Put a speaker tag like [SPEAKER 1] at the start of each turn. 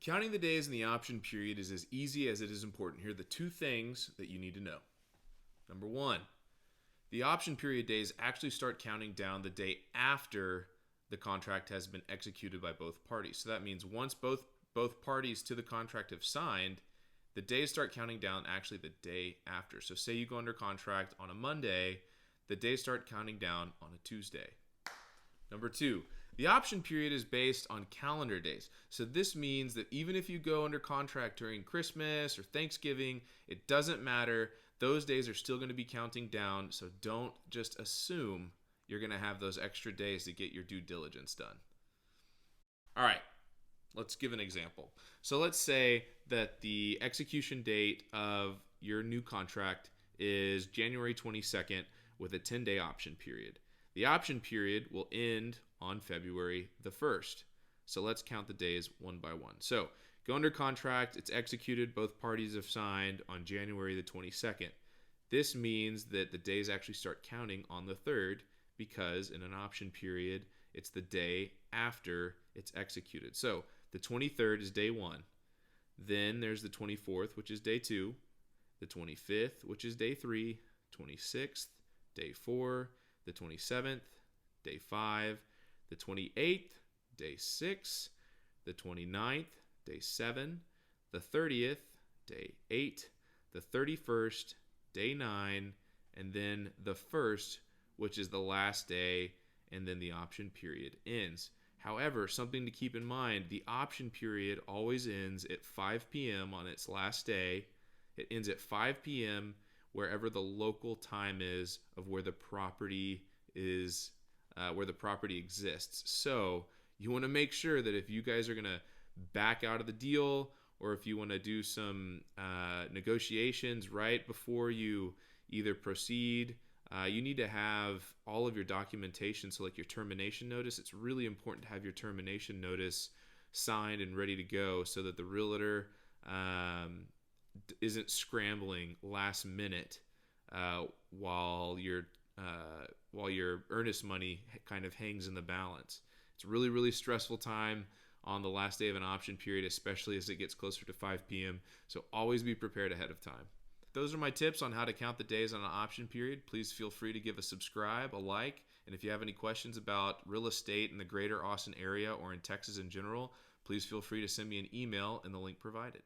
[SPEAKER 1] Counting the days in the option period is as easy as it is important. Here are the two things that you need to know. Number one, the option period days actually start counting down the day after the contract has been executed by both parties. So that means once both parties to the contract have signed, the days start counting down actually the day after. So say you go under contract on a Monday, the days start counting down on a Tuesday. Number two, the option period is based on calendar days. So this means that even if you go under contract during Christmas or Thanksgiving, it doesn't matter. Those days are still going to be counting down. So don't just assume you're going to have those extra days to get your due diligence done. All right, let's give an example. So let's say that the execution date of your new contract is January 22nd with a 10-day option period. The option period will end on February the 1st. So let's count the days one by one. So go under contract, it's executed, both parties have signed on January the 22nd. This means that the days actually start counting on the 3rd because in an option period, it's the day after it's executed. So the 23rd is day 1. Then there's the 24th, which is day 2. The 25th, which is day 3. 26th, day 4. The 27th, day 5, the 28th, day 6, the 29th, day 7, the 30th, day 8, the 31st, day 9, and then the 1st, which is the last day, and then the option period ends. However, something to keep in mind, the option period always ends at 5 p.m. on its last day. It ends at 5 p.m. wherever the local time is of where the property is, where the property exists. So you want to make sure that if you guys are going to back out of the deal, or if you want to do some negotiations right before you either proceed, you need to have all of your documentation. So like your termination notice, it's really important to have your termination notice signed and ready to go so that the realtor isn't scrambling last minute while your earnest money kind of hangs in the balance. It's a really, really stressful time on the last day of an option period, especially as it gets closer to 5 p.m. So always be prepared ahead of time. Those are my tips on how to count the days on an option period. Please feel free to give a subscribe, a like, and if you have any questions about real estate in the greater Austin area or in Texas in general, please feel free to send me an email in the link provided.